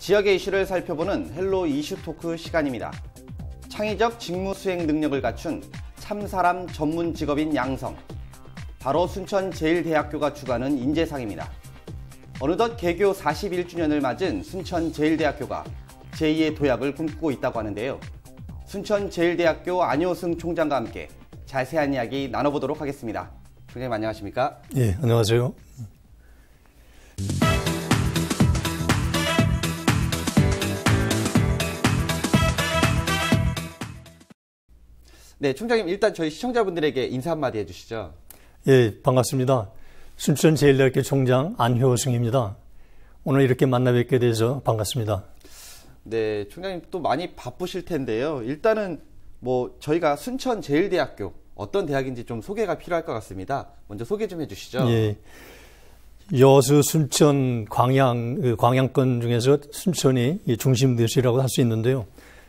지역의 이슈를 살펴보는 헬로 이슈 토크 시간입니다. 창의적 직무 수행 능력을 갖춘 참사람 전문 직업인 양성. 바로 순천제일대학교가 주관하는 인재상입니다. 어느덧 개교 41주년을 맞은 순천제일대학교가 제2의 도약을 꿈꾸고 있다고 하는데요. 순천제일대학교 안효승 총장과 함께 자세한 이야기 나눠보도록 하겠습니다. 총장님 안녕하십니까? 예, 안녕하세요. 네, 총장님 일단 저희 시청자분들에게 인사 한마디 해주시죠. 예, 반갑습니다. 순천제일대학교 총장 안효승입니다. 오늘 이렇게 만나 뵙게 돼서 반갑습니다. 네, 총장님 또 많이 바쁘실 텐데요. 일단은 저희가 순천제일대학교 어떤 대학인지 좀 소개가 필요할 것 같습니다. 먼저 소개 좀 해주시죠. 예, 여수 순천 광양권 중에서 순천이 중심 도시라고 할 수 있는데요.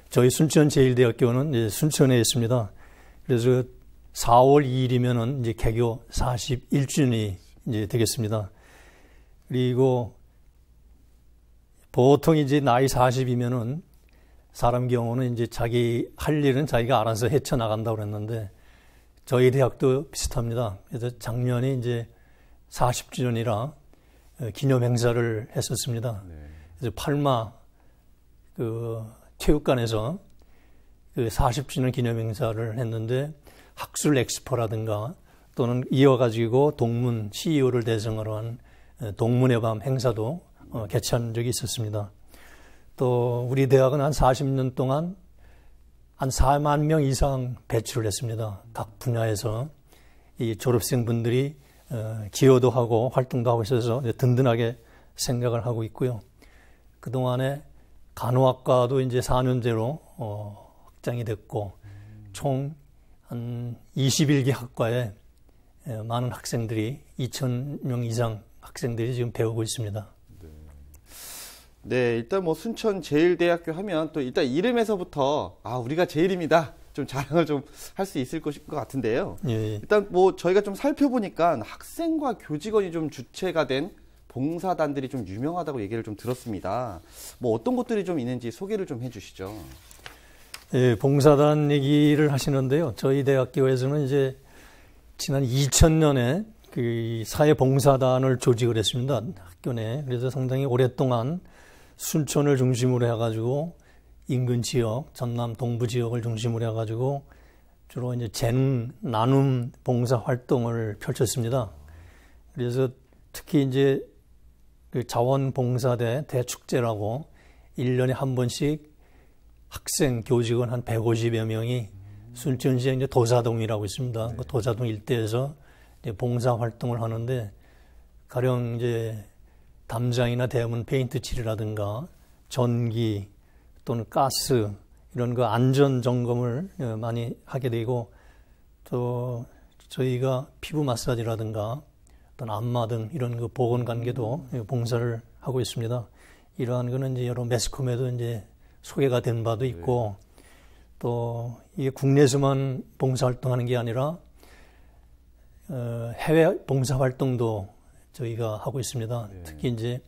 저희 순천제일대학교는 순천에 있습니다. 그래서 4월 2일이면은 이제 개교 41주년이 이제 되겠습니다. 그리고 보통 이제 나이 40이면은 사람 경우는 이제 자기 할 일은 자기가 알아서 헤쳐나간다고 그랬는데 저희 대학도 비슷합니다. 그래서 작년에 이제 40주년이라 기념 행사를 했었습니다. 그래서 팔마 체육관에서 40주년 기념 행사를 했는데 학술 엑스포라든가 또는 이어가지고 동문 CEO를 대상으로 한 동문의 밤 행사도 개최한 적이 있었습니다. 또 우리 대학은 한 40년 동안 한 4만 명 이상 배출을 했습니다. 각 분야에서 이 졸업생분들이 기여도 하고 활동도 하고 있어서 든든하게 생각을 하고 있고요. 그동안에 간호학과도 이제 4년제로 확장이 됐고 총 한 21개 학과에 많은 학생들이 2,000명 이상 학생들이 지금 배우고 있습니다. 네, 일단 순천제일대학교 하면 또 일단 이름에서부터 우리가 제일입니다. 좀 자랑을 좀 할 수 있을 것 같은데요. 예. 일단 저희가 좀 살펴보니까 학생과 교직원이 좀 주체가 된 봉사단들이 좀 유명하다고 얘기를 좀 들었습니다. 어떤 것들이 좀 있는지 소개를 좀 해주시죠. 예, 봉사단 얘기를 하시는데요. 저희 대학교에서는 이제 지난 2000년에 그 사회봉사단을 조직을 했습니다. 학교 내에. 그래서 상당히 오랫동안 순천을 중심으로 해가지고 인근 지역, 전남 동부 지역을 중심으로 해가지고 주로 이제 재능 나눔 봉사 활동을 펼쳤습니다. 그래서 특히 이제 그 자원봉사대 대축제라고 1년에 한 번씩 학생, 교직원 한 150여 명이 순천시에 이제 도사동이라고 있습니다. 그 도사동 일대에서 이제 봉사 활동을 하는데 가령 이제 담장이나 대문 페인트 칠이라든가 전기 또는 가스 이런 거 안전 점검을 많이 하게 되고 또 저희가 피부 마사지라든가 또는 안마 등 이런 그 보건 관계도 봉사를 하고 있습니다. 이러한 거는 이제 여러 매스컴에도 이제 소개가 된 바도 있고 또 이게 국내에서만 봉사활동하는 게 아니라 해외 봉사활동도 저희가 하고 있습니다. 특히 이제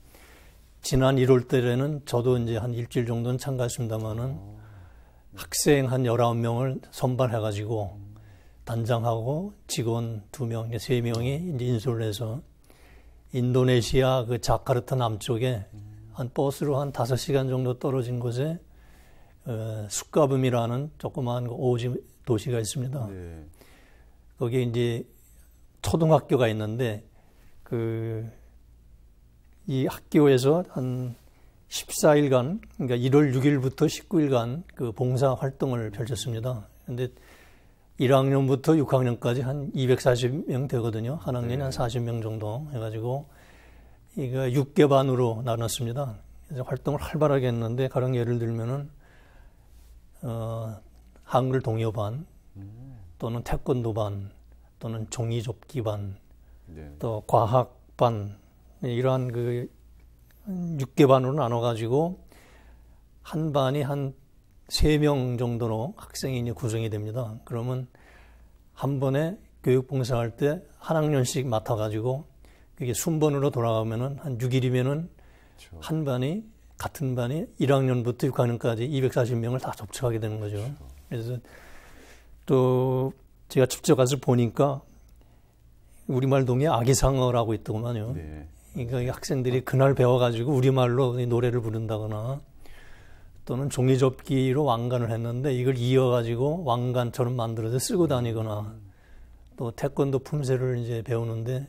지난 1월 달에는 저도 이제 한 일주일 정도는 참가했습니다만은 학생 한 19명을 선발해가지고 단장하고 직원 2명, 3명이 이제 인솔을 해서 인도네시아 그 자카르타 남쪽에 한 버스로 한 5시간 정도 떨어진 곳에 숫가붐이라는 조그마한 오지 도시가 있습니다. 네. 거기에 이제 초등학교가 있는데 이 학교에서 한 14일간, 그러니까 1월 6일부터 19일간 그 봉사 활동을 펼쳤습니다. 근데 1학년부터 6학년까지 한 240명 되거든요. 한 학년에 한 40명 정도 해가지고 이거 6개 반으로 나눴습니다. 그래서 활동을 활발하게 했는데 가령 예를 들면은 한글 동요반 또는 태권도반 또는 종이접기반 또 과학반 이러한 그 6개 반으로 나눠가지고 한 반이 한 3명 정도로 학생이 이제 구성이 됩니다. 그러면 한 번에 교육봉사할 때 한 학년씩 맡아가지고 그게 순번으로 돌아가면은 한 6일이면은 한 반이 같은 반이 1학년부터 6학년까지 240명을 다 접촉하게 되는 거죠. 그래서 또 제가 직접 가서 보니까 우리말 동에 아기상어라고 있더구만요. 네. 그러니까 이 학생들이 그날 배워가지고 우리말로 노래를 부른다거나 또는 종이접기로 왕관을 했는데 이걸 이어가지고 왕관처럼 만들어서 쓰고 다니거나 또 태권도 품새를 이제 배우는데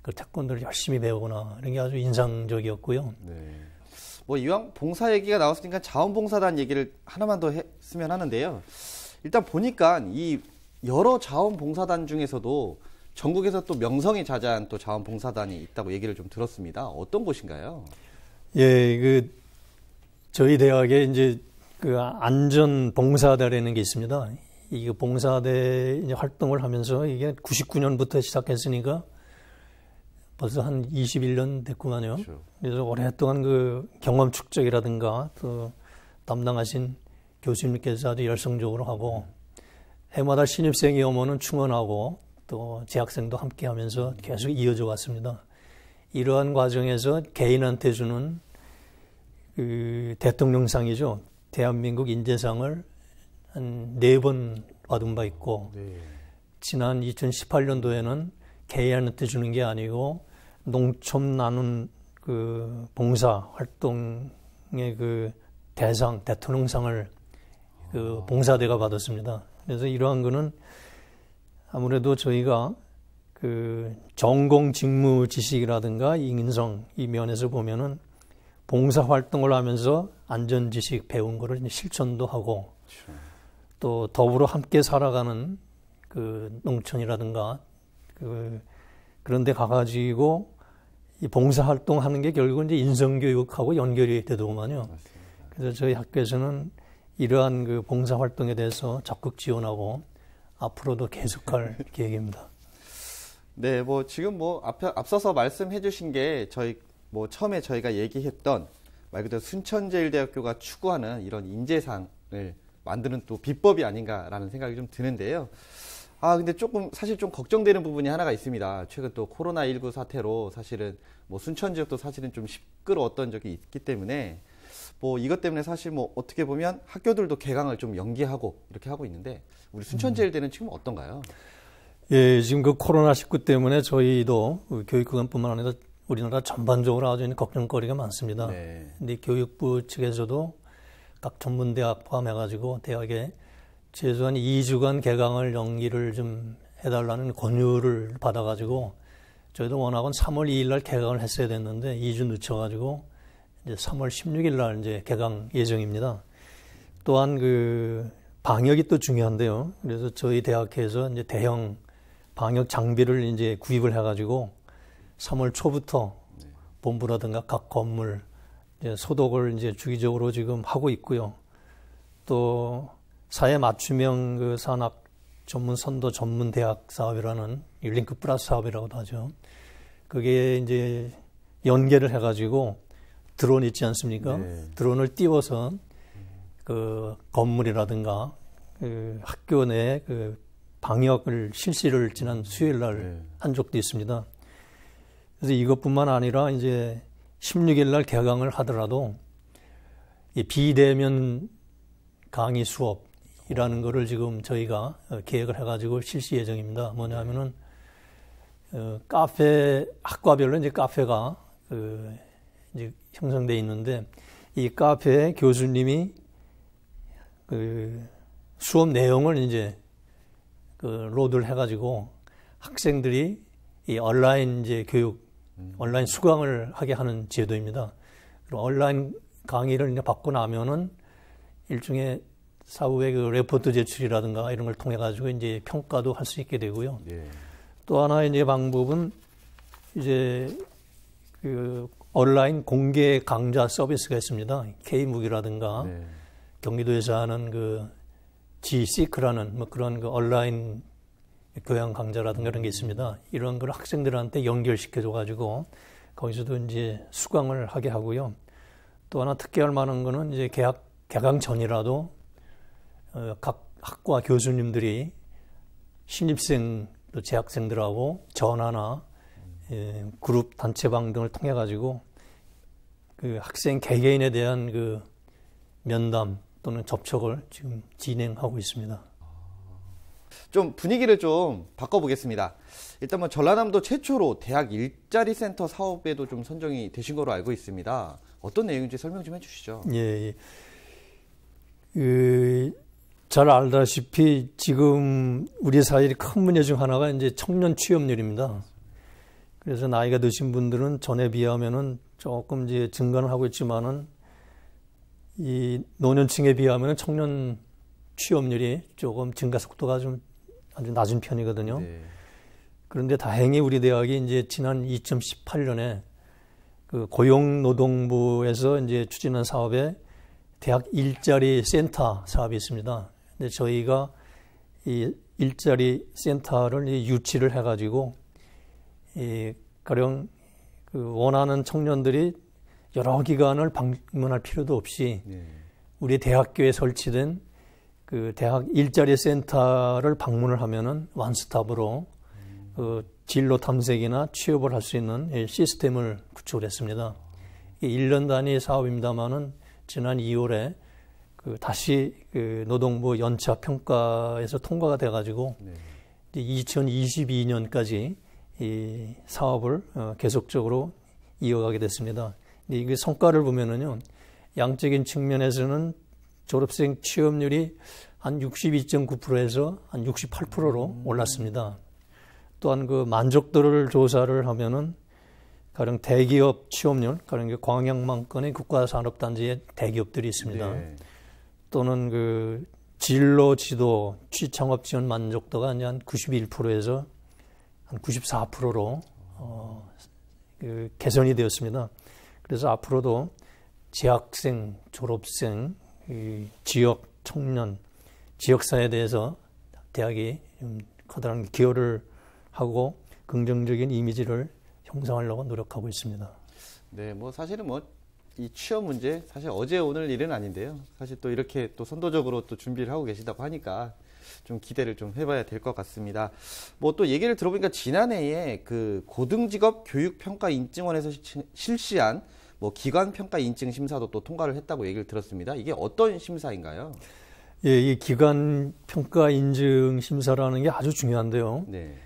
그 태권도를 열심히 배우거나 이런 게 아주 인상적이었고요. 네. 뭐 이왕 봉사 얘기가 나왔으니까 자원봉사단 얘기를 하나만 더 했으면 하는데요. 일단 보니까 이 여러 자원봉사단 중에서도 전국에서 또 명성이 자자한 또 자원봉사단이 있다고 얘기를 좀 들었습니다. 어떤 곳인가요? 예, 저희 대학에 이제 그 안전봉사대라는 게 있습니다. 이 봉사대 이제 활동을 하면서 이게 99년부터 시작했으니까 벌써 한 21년 됐구만요. 그렇죠. 그래서 오랫동안 그 경험 축적이라든가 또 담당하신 교수님께서 아주 열성적으로 하고 해마다 신입생이 오면은 충원하고 또 재학생도 함께 하면서 계속 이어져 왔습니다. 이러한 과정에서 개인한테 주는 그 대통령상이죠. 대한민국 인재상을 한 4번 받은 바 있고 네. 지난 2018년도에는 개인한테 주는 게 아니고 농촌 나눔 그 봉사 활동의 그 대상 대통령상을 그 봉사대가 받았습니다. 그래서 이러한 거는 아무래도 저희가 그 전공 직무 지식이라든가 인성 이 면에서 보면은 봉사 활동을 하면서 안전 지식 배운 거를 실천도 하고 그렇죠. 또 더불어 함께 살아가는 그 농촌이라든가 그런 데 가가지고 이 봉사 활동하는 게 결국은 이제 인성교육하고 연결이 되더구만요. 그래서 저희 학교에서는 이러한 그 봉사 활동에 대해서 적극 지원하고 앞으로도 계속할 계획입니다. 네, 뭐 지금 뭐 앞서서 말씀해 주신 게 저희 뭐 처음에 저희가 얘기했던 말 그대로 순천제일대학교가 추구하는 이런 인재상을 만드는 또 비법이 아닌가라는 생각이 좀 드는데요. 근데 조금 사실 좀 걱정되는 부분이 하나가 있습니다. 최근 또 코로나19 사태로 사실은 뭐 순천 지역도 사실은 좀 시끄러웠던 적이 있기 때문에 뭐 이것 때문에 사실 뭐 어떻게 보면 학교들도 개강을 좀 연기하고 이렇게 하고 있는데 우리 순천제일대는 지금 어떤가요? 예, 지금 그 코로나19 때문에 저희도 교육기관뿐만 아니라 우리나라 전반적으로 아주 걱정거리가 많습니다. 네. 근데 교육부 측에서도 각 전문대학 포함해가지고 대학에 최소한 2주간 개강을 연기를 좀 해달라는 권유를 받아가지고 저희도 원학은 3월 2일 날 개강을 했어야 됐는데 2주 늦춰가지고 이제 3월 16일 날 이제 개강 예정입니다. 또한 그 방역이 또 중요한데요. 그래서 저희 대학에서 이제 대형 방역 장비를 이제 구입을 해가지고 3월 초부터 본부라든가 각 건물 이제 소독을 이제 주기적으로 지금 하고 있고요. 또 사회 맞춤형 그 산학 전문 선도 전문 대학 사업이라는 링크 플러스 사업이라고도 하죠. 그게 이제 연계를 해가지고 드론 있지 않습니까? 네. 드론을 띄워서 그 건물이라든가 그 학교 내 그 방역을 실시를 지난 수요일 날 한 적도 있습니다. 그래서 이것뿐만 아니라 이제 16일 날 개강을 하더라도 이 비대면 강의 수업이라는 거를 지금 저희가 계획을 해가지고 실시 예정입니다. 뭐냐면은 카페 학과별로 이제 카페가 이제 형성돼 있는데 이 카페에 교수님이 그 수업 내용을 이제 로드를 해가지고 학생들이 이 온라인 이제 교육, 온라인 수강을 하게 하는 제도입니다. 그리고 온라인 강의를 이제 받고 나면은 일종의 사후에 그 레포트 제출이라든가 이런 걸 통해 가지고 이제 평가도 할 수 있게 되고요. 네. 또 하나의 이제 방법은 이제 그 온라인 공개 강좌 서비스가 있습니다. K무기라든가 네. 경기도에서 하는 그 Gseek라는 뭐 그런 그 온라인 교양 강좌라든가 이런 게 있습니다. 이런 걸 학생들한테 연결시켜줘 가지고 거기서도 이제 수강을 하게 하고요. 또 하나 특기할 만한 거는 이제 개강 전이라도 각 학과 교수님들이 신입생 또 재학생들하고 전화나 그룹 단체방 등을 통해 가지고 그 학생 개개인에 대한 그 면담 또는 접촉을 지금 진행하고 있습니다. 좀 분위기를 좀 바꿔보겠습니다. 일단 뭐 전라남도 최초로 대학 일자리 센터 사업에도 좀 선정이 되신 거로 알고 있습니다. 어떤 내용인지 설명 좀 해주시죠. 예, 예. 잘 알다시피 지금 우리 사회의 큰 문제 중 하나가 이제 청년 취업률입니다. 그래서 나이가 드신 분들은 전에 비하면은 조금 이제 증가는 하고 있지만은 이 노년층에 비하면은 청년 취업률이 조금 증가 속도가 좀 아주 낮은 편이거든요. 네. 그런데 다행히 우리 대학이 이제 지난 2018년에 그 고용노동부에서 이제 추진한 사업에 대학 일자리 센터 사업이 있습니다. 근데 저희가 이 일자리 센터를 유치를 해가지고 가령 그 원하는 청년들이 여러 기관을 방문할 필요도 없이 우리 대학교에 설치된 그 대학 일자리 센터를 방문을 하면은 원스톱으로 그 진로 탐색이나 취업을 할 수 있는 시스템을 구축을 했습니다. 1년 단위 사업입니다만은 지난 2월에 그 다시 그 노동부 연차 평가에서 통과가 돼가지고 2022년까지 이 사업을 계속적으로 이어가게 됐습니다. 근데 이 성과를 보면은요, 양적인 측면에서는 졸업생 취업률이 한 62.9%에서 한 68%로 올랐습니다. 또한 그 만족도를 조사를 하면은 가령 대기업 취업률, 가령 광역만권의 국가산업단지의 대기업들이 있습니다. 네. 또는 그 진로 지도 취창업 지원 만족도가 이제 한 91%에서 한 94%로 그 개선이 되었습니다. 그래서 앞으로도 재학생, 졸업생, 이 지역 청년, 지역사회에 대해서 대학이 커다란 기여를 하고 긍정적인 이미지를 형성하려고 노력하고 있습니다. 네, 뭐 사실은 뭐 이 취업 문제 사실 어제 오늘 일은 아닌데요. 사실 또 이렇게 또 선도적으로 또 준비를 하고 계시다고 하니까 좀 기대를 좀 해봐야 될 것 같습니다. 뭐 또 얘기를 들어보니까 지난해에 그 고등직업 교육평가인증원에서 실시한 뭐 기관평가 인증 심사도 또 통과를 했다고 얘기를 들었습니다. 이게 어떤 심사인가요? 예, 이 기관평가 인증 심사라는 게 아주 중요한데요. 네.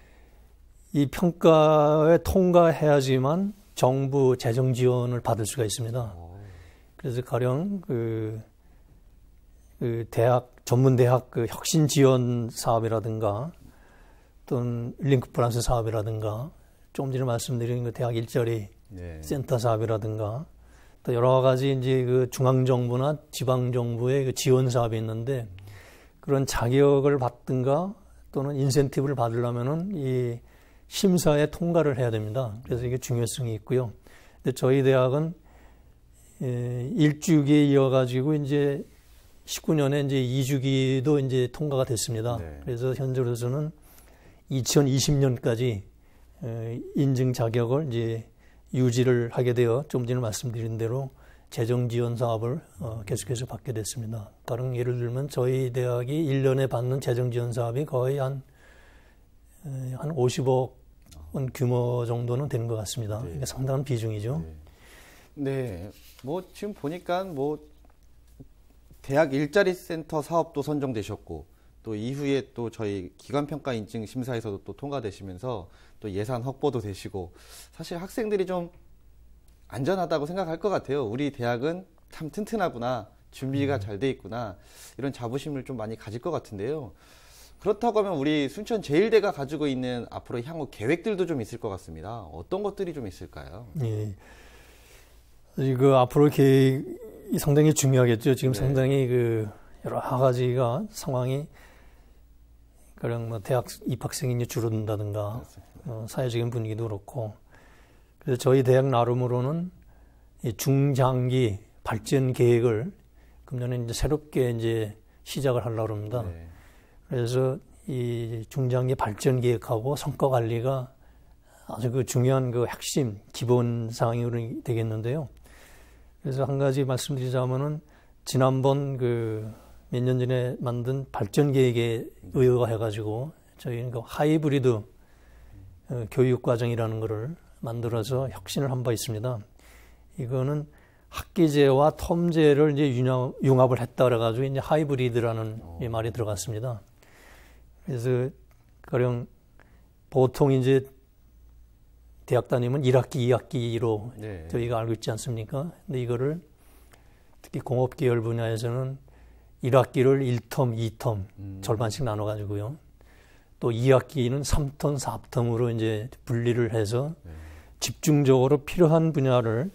이 평가에 통과해야지만 정부 재정 지원을 받을 수가 있습니다. 그래서 가령 그 대학 전문 대학 그 혁신 지원 사업이라든가 또는 링크 플러스 사업이라든가 조금 전에 말씀드린 그 대학 일자리 센터 사업이라든가 또 여러 가지 이제 그 중앙 정부나 지방 정부의 그 지원 사업이 있는데 그런 자격을 받든가 또는 인센티브를 받으려면은 이 심사에 통과를 해야 됩니다. 그래서 이게 중요성이 있고요. 근데 저희 대학은 1주기에 이어가지고 이제 19년에 이제 2주기도 이제 통과가 됐습니다. 네. 그래서 현재로서는 2020년까지 인증 자격을 이제 유지를 하게 되어 좀 전에 말씀드린 대로 재정 지원 사업을 계속해서 받게 됐습니다. 다른 예를 들면 저희 대학이 1년에 받는 재정 지원 사업이 거의 한 50억 원 규모 정도는 되는 것 같습니다. 네. 그러니까 상당한 비중이죠. 네. 뭐 지금 보니까 뭐 대학 일자리 센터 사업도 선정되셨고 또 이후에 또 저희 기관평가 인증 심사에서도 또 통과되시면서 또 예산 확보도 되시고 사실 학생들이 좀 안전하다고 생각할 것 같아요. 우리 대학은 참 튼튼하구나, 준비가 잘 돼 있구나, 이런 자부심을 좀 많이 가질 것 같은데요. 그렇다고 하면 우리 순천제일대가 가지고 있는 앞으로 향후 계획들도 좀 있을 것 같습니다. 어떤 것들이 좀 있을까요? 예. 그 앞으로 계획이 상당히 중요하겠죠. 지금 상당히 그 여러 가지가 상황이 가령 뭐 대학 입학생이 줄어든다든가 사회적인 분위기도 그렇고 그래서 저희 대학 나름으로는 이 중장기 발전 계획을 금년에 이제 새롭게 이제 시작을 하려고 합니다. 네. 그래서 이 중장기 발전 계획하고 성과 관리가 아주 그 중요한 그 핵심 기본 사항이 되겠는데요. 그래서 한 가지 말씀드리자면은 지난번 그 몇 년 전에 만든 발전 계획에 의거해가지고 저희는 그 하이브리드 교육 과정이라는 거를 만들어서 혁신을 한 바 있습니다. 이거는 학기제와 텀제를 이제 융합을 했다 그래가지고 이제 하이브리드라는 이 말이 들어갔습니다. 그래서 가령 보통 이제 대학 다니면 1학기, 2학기로 네. 저희가 알고 있지 않습니까? 근데 이거를 특히 공업계열 분야에서는 1학기를 1텀, 2텀 절반씩 나눠가지고요. 또 2학기는 3텀, 4텀으로 이제 분리를 해서 집중적으로 필요한 분야를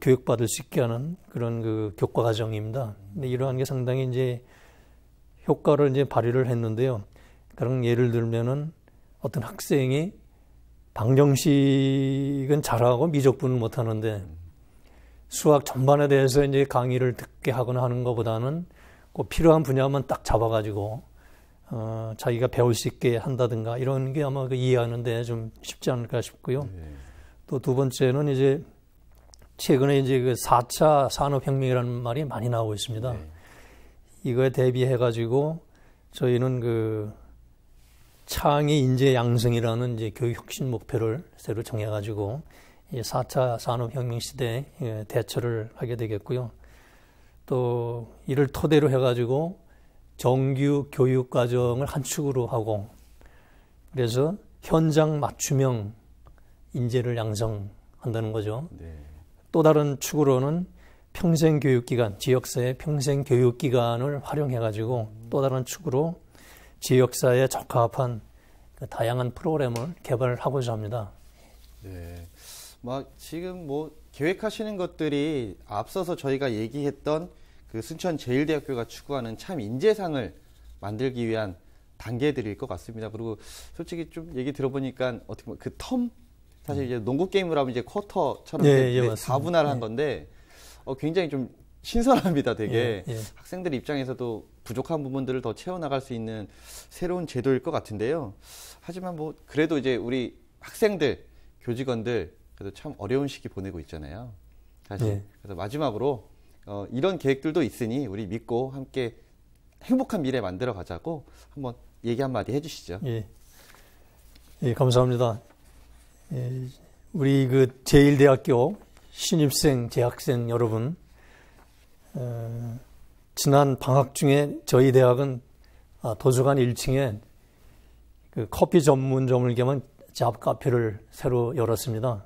교육받을 수 있게 하는 그런 그 교과 과정입니다. 근데 이러한 게 상당히 이제 효과를 이제 발휘를 했는데요. 그런 예를 들면은 어떤 학생이 방정식은 잘하고 미적분은 못하는데 수학 전반에 대해서 이제 강의를 듣게 하거나 하는 것보다는 꼭 필요한 분야만 딱 잡아가지고 자기가 배울 수 있게 한다든가 이런 게 아마 그 이해하는데 좀 쉽지 않을까 싶고요. 또 두 번째는 이제 최근에 이제 그 4차 산업혁명이라는 말이 많이 나오고 있습니다. 이거에 대비해가지고 저희는 그 창의 인재 양성이라는 이제 교육 혁신 목표를 새로 정해가지고 이 4차 산업혁명 시대에 대처를 하게 되겠고요. 또 이를 토대로 해가지고 정규 교육 과정을 한 축으로 하고 그래서 현장 맞춤형 인재를 양성한다는 거죠. 또 다른 축으로는 평생교육기관, 지역사회 평생교육기관을 활용해가지고 또 다른 축으로 지역사회에 적합한 그 다양한 프로그램을 개발하고자 합니다. 네. 막 지금 뭐 계획하시는 것들이 앞서서 저희가 얘기했던 그 순천제일대학교가 추구하는 참 인재상을 만들기 위한 단계들일 것 같습니다. 그리고 솔직히 좀 얘기 들어보니까 어떻게 보면 그 텀 사실 이제 농구 게임을 하면 이제 쿼터처럼 다분할한 건데 굉장히 좀 신선합니다. 되게 학생들 입장에서도 부족한 부분들을 더 채워나갈 수 있는 새로운 제도일 것 같은데요. 하지만 뭐 그래도 이제 우리 학생들, 교직원들 그래도 참 어려운 시기 보내고 있잖아요. 사실 그래서 마지막으로 이런 계획들도 있으니 우리 믿고 함께 행복한 미래 만들어 가자고 한번 얘기 한마디 해주시죠. 예, 감사합니다. 우리 그 제일대학교 신입생, 재학생 여러분, 지난 방학 중에 저희 대학은 도서관 1층에 그 커피 전문점을 겸한 잡카페를 새로 열었습니다.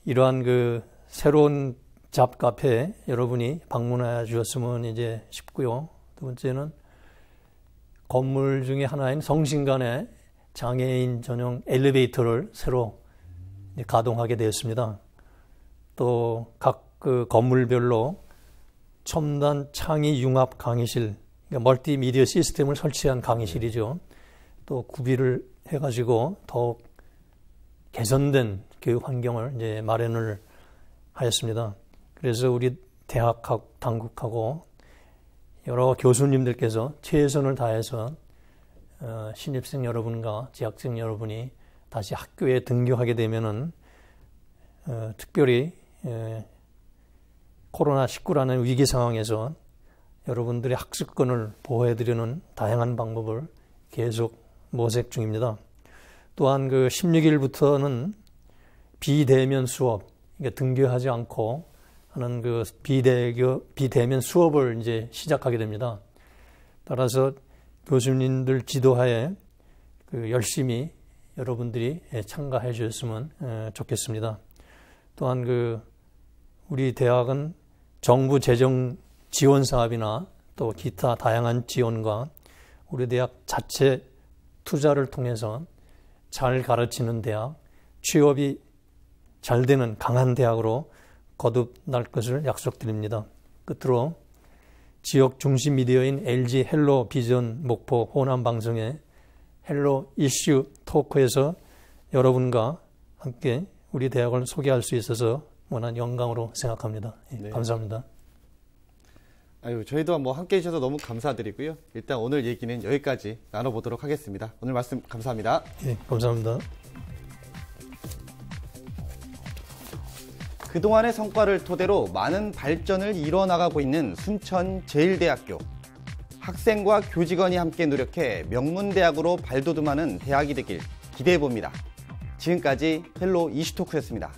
이러한 그 새로운 잡카페에 여러분이 방문해 주셨으면 이제 싶고요. 두 번째는 건물 중에 하나인 성신관에 장애인 전용 엘리베이터를 새로 가동하게 되었습니다. 또 각 그 건물별로 첨단 창의 융합 강의실, 그러니까 멀티미디어 시스템을 설치한 강의실이죠. 또 구비를 해가지고 더욱 개선된 교육 환경을 이제 마련을 하였습니다. 그래서 우리 대학 당국하고 여러 교수님들께서 최선을 다해서 신입생 여러분과 재학생 여러분이 다시 학교에 등교하게 되면은 특별히 코로나19라는 위기 상황에서 여러분들의 학습권을 보호해드리는 다양한 방법을 계속 모색 중입니다. 또한 그 16일부터는 비대면 수업, 그러니까 등교하지 않고 하는 그 비대면 수업을 이제 시작하게 됩니다. 따라서 교수님들 지도하에 그 열심히 여러분들이 참가해 주셨으면 좋겠습니다. 또한 그 우리 대학은 정부 재정 지원 사업이나 또 기타 다양한 지원과 우리 대학 자체 투자를 통해서 잘 가르치는 대학, 취업이 잘 되는 강한 대학으로 거듭날 것을 약속드립니다. 끝으로 지역 중심 미디어인 LG 헬로 비전 목포 호남 방송의 헬로 이슈 토크에서 여러분과 함께 우리 대학을 소개할 수 있어서 무한한 영광으로 생각합니다. 네. 감사합니다. 저희도 뭐 함께 해주셔서 너무 감사드리고요. 일단 오늘 얘기는 여기까지 나눠보도록 하겠습니다. 오늘 말씀 감사합니다. 네, 감사합니다. 그동안의 성과를 토대로 많은 발전을 이뤄나가고 있는 순천제일대학교. 학생과 교직원이 함께 노력해 명문대학으로 발돋움하는 대학이 되길 기대해봅니다. 지금까지 헬로 이슈토크였습니다.